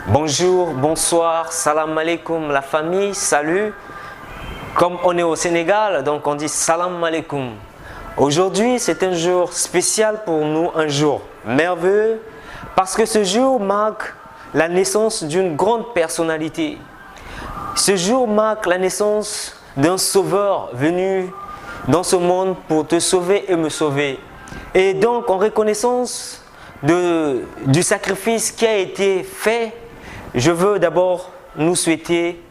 Bonjour, bonsoir, salam alaikum la famille, salut. Comme on est au Sénégal, donc on dit salam alaikum. Aujourd'hui, c'est un jour spécial pour nous, un jour merveilleux, parce que ce jour marque la naissance d'une grande personnalité. Ce jour marque la naissance d'un sauveur venu dans ce monde pour te sauver et me sauver. Et donc, en reconnaissance du sacrifice qui a été fait, je veux d'abord nous souhaiter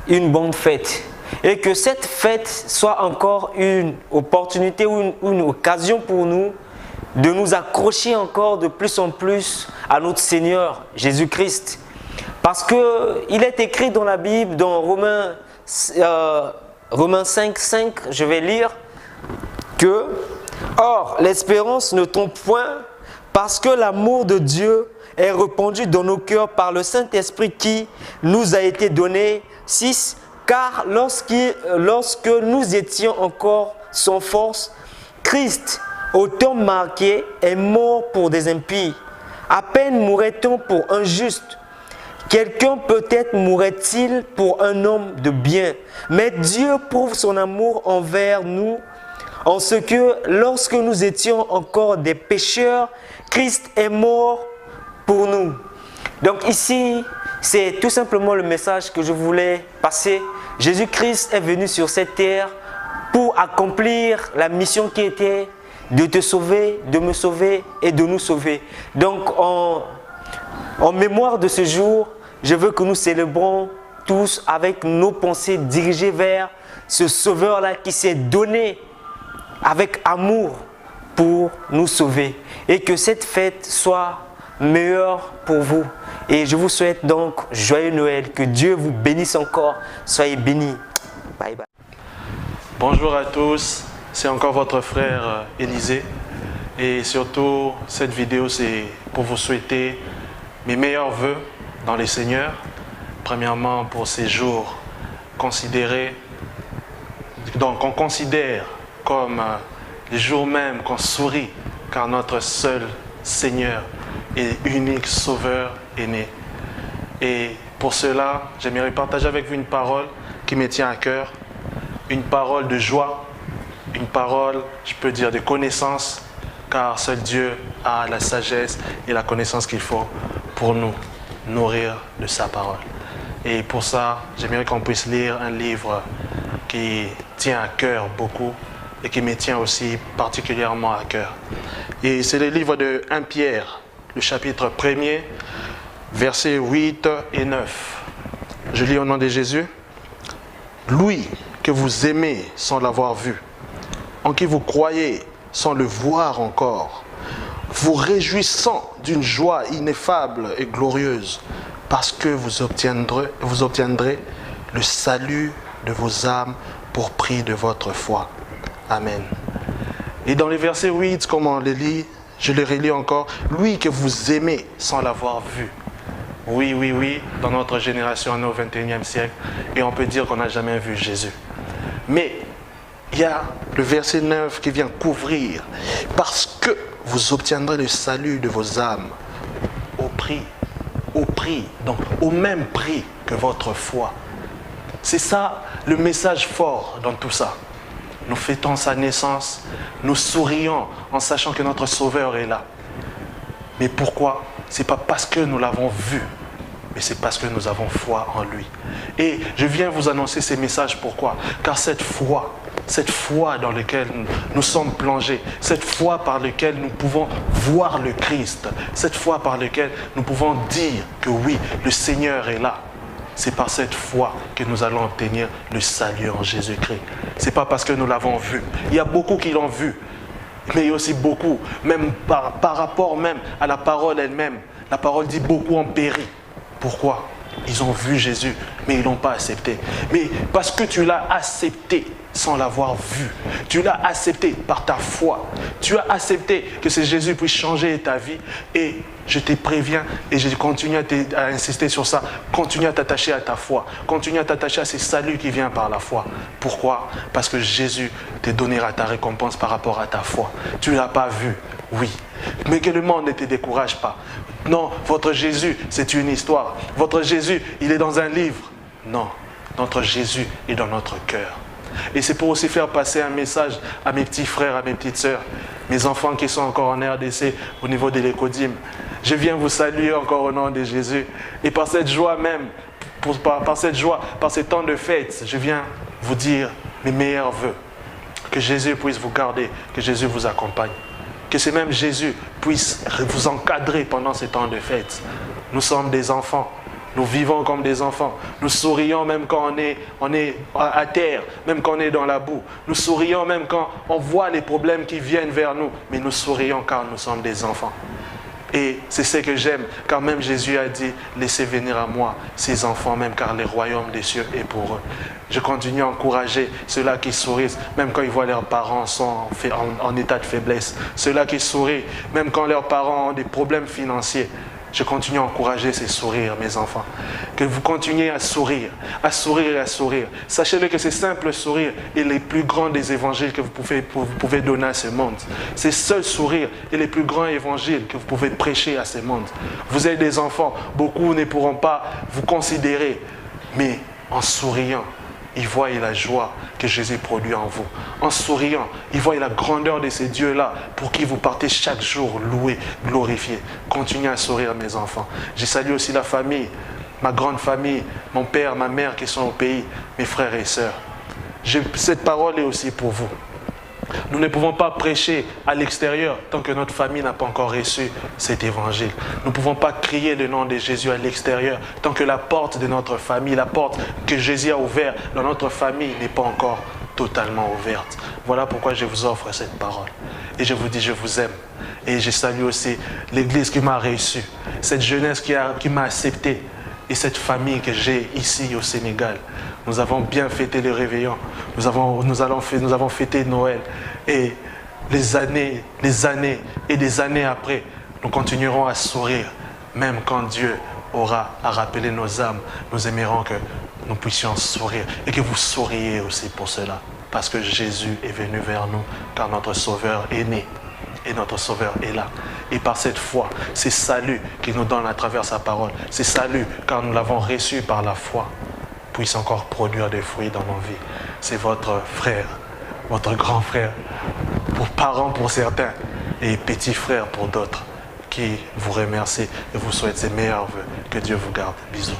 une bonne fête. Et que cette fête soit encore une opportunité ou une occasion pour nous de nous accrocher encore de plus en plus à notre Seigneur Jésus-Christ. Parce qu'il est écrit dans la Bible, dans Romains 5:5, je vais lire que « Or, l'espérance ne trompe point, parce que l'amour de Dieu est répandu dans nos cœurs par le Saint-Esprit qui nous a été donné. 6. Car lorsque nous étions encore sans force, Christ, au temps marqué, est mort pour des impies. À peine mourrait-on pour un juste. Quelqu'un peut-être mourrait-il pour un homme de bien. Mais Dieu prouve son amour envers nous en ce que lorsque nous étions encore des pécheurs, Christ est mort pour nous. » Donc ici, c'est tout simplement le message que je voulais passer. Jésus-Christ est venu sur cette terre pour accomplir la mission qui était de te sauver, de me sauver et de nous sauver. Donc en mémoire de ce jour, je veux que nous célébrons tous avec nos pensées dirigées vers ce sauveur-là qui s'est donné avec amour pour nous sauver. Et que cette fête soit meilleure pour vous. Et je vous souhaite donc joyeux Noël. Que Dieu vous bénisse encore. Soyez bénis. Bye bye. Bonjour à tous. C'est encore votre frère Élisée. Et surtout, cette vidéo, c'est pour vous souhaiter mes meilleurs vœux dans les Seigneurs. Premièrement, pour ces jours considérés. Donc, on considère comme les jours même qu'on sourit, car notre seul Seigneur et unique Sauveur est né. Et pour cela, j'aimerais partager avec vous une parole qui me tient à cœur, une parole de joie, une parole, je peux dire, de connaissance, car seul Dieu a la sagesse et la connaissance qu'il faut pour nous nourrir de sa parole. Et pour ça, j'aimerais qu'on puisse lire un livre qui tient à cœur beaucoup et qui me tient aussi particulièrement à cœur. Et c'est le livre de 1 Pierre, le chapitre 1er, versets 8 et 9. Je lis au nom de Jésus. « Lui que vous aimez sans l'avoir vu, en qui vous croyez sans le voir encore, vous réjouissant d'une joie ineffable et glorieuse, parce que vous obtiendrez le salut de vos âmes pour prix de votre foi. » Amen. Et dans les versets 8, comme on les lit, je les relis encore. Lui que vous aimez sans l'avoir vu. Oui, oui, oui, dans notre génération, on est au 21e siècle et on peut dire qu'on n'a jamais vu Jésus. Mais il y a le verset 9 qui vient couvrir. Parce que vous obtiendrez le salut de vos âmes au prix, donc au même prix que votre foi. C'est ça le message fort dans tout ça. Nous fêtons sa naissance, nous sourions en sachant que notre Sauveur est là. Mais pourquoi? Ce n'est pas parce que nous l'avons vu, mais c'est parce que nous avons foi en lui. Et je viens vous annoncer ces messages, pourquoi? Car cette foi dans laquelle nous sommes plongés, cette foi par laquelle nous pouvons voir le Christ, cette foi par laquelle nous pouvons dire que oui, le Seigneur est là. C'est par cette foi que nous allons obtenir le salut en Jésus-Christ. Ce n'est pas parce que nous l'avons vu. Il y a beaucoup qui l'ont vu. Mais il y a aussi beaucoup, même par rapport même à la parole elle-même. La parole dit beaucoup ont péri. Pourquoi? Ils ont vu Jésus, mais ils ne l'ont pas accepté. Mais parce que tu l'as accepté sans l'avoir vu. Tu l'as accepté par ta foi. Tu as accepté que ce Jésus puisse changer ta vie. Et je te préviens, et je continue à insister sur ça, continue à t'attacher à ta foi. Continue à t'attacher à ce salut qui vient par la foi. Pourquoi? Parce que Jésus te donnera ta récompense par rapport à ta foi. Tu ne l'as pas vu, oui. Mais que le monde ne te décourage pas. Non, votre Jésus, c'est une histoire. Votre Jésus, il est dans un livre. Non, notre Jésus est dans notre cœur. Et c'est pour aussi faire passer un message à mes petits frères, à mes petites sœurs, mes enfants qui sont encore en RDC au niveau de l'Écodim. Je viens vous saluer encore au nom de Jésus. Et par cette joie même, par cette joie, par ces temps de fête, je viens vous dire mes meilleurs vœux. Que Jésus puisse vous garder, que Jésus vous accompagne. Que ce même Jésus puisse vous encadrer pendant ces temps de fête. Nous sommes des enfants. Nous vivons comme des enfants. Nous sourions même quand on est à terre, même quand on est dans la boue. Nous sourions même quand on voit les problèmes qui viennent vers nous. Mais nous sourions car nous sommes des enfants. Et c'est ce que j'aime, car même Jésus a dit, laissez venir à moi ces enfants, même car le royaume des cieux est pour eux. Je continue à encourager ceux-là qui sourient, même quand ils voient leurs parents sont en état de faiblesse. Ceux-là qui sourient, même quand leurs parents ont des problèmes financiers. Je continue à encourager ces sourires, mes enfants. Que vous continuez à sourire, à sourire et à sourire. Sachez-le que ce simple sourire est le plus grand des évangiles que vous pouvez donner à ce monde. Ces seuls sourires est le plus grand évangile que vous pouvez prêcher à ce monde. Vous êtes des enfants, beaucoup ne pourront pas vous considérer, mais en souriant, ils voient la joie que Jésus produit en vous. En souriant, ils voient la grandeur de ces dieux-là pour qui vous partez chaque jour louer, glorifier. Continuez à sourire, mes enfants. Je salue aussi la famille, ma grande famille, mon père, ma mère qui sont au pays, mes frères et sœurs. Cette parole est aussi pour vous. Nous ne pouvons pas prêcher à l'extérieur tant que notre famille n'a pas encore reçu cet évangile. Nous ne pouvons pas crier le nom de Jésus à l'extérieur tant que la porte de notre famille, la porte que Jésus a ouverte dans notre famille n'est pas encore totalement ouverte. Voilà pourquoi je vous offre cette parole. Et je vous dis, je vous aime. Et je salue aussi l'église qui m'a reçu, cette jeunesse qui m'a accepté et cette famille que j'ai ici au Sénégal. Nous avons bien fêté le réveillon. Nous avons fêté Noël. Et des années et des années après, nous continuerons à sourire. Même quand Dieu aura à rappeler nos âmes, nous aimerons que nous puissions sourire. Et que vous souriez aussi pour cela. Parce que Jésus est venu vers nous, car notre Sauveur est né. Et notre Sauveur est là. Et par cette foi, c'est salut qu'il nous donne à travers sa parole. C'est salut, car nous l'avons reçu par la foi, puisse encore produire des fruits dans nos vies. C'est votre frère, votre grand frère, pour parents pour certains, et petit frère pour d'autres, qui vous remercie et vous souhaite ses meilleurs vœux. Que Dieu vous garde. Bisous.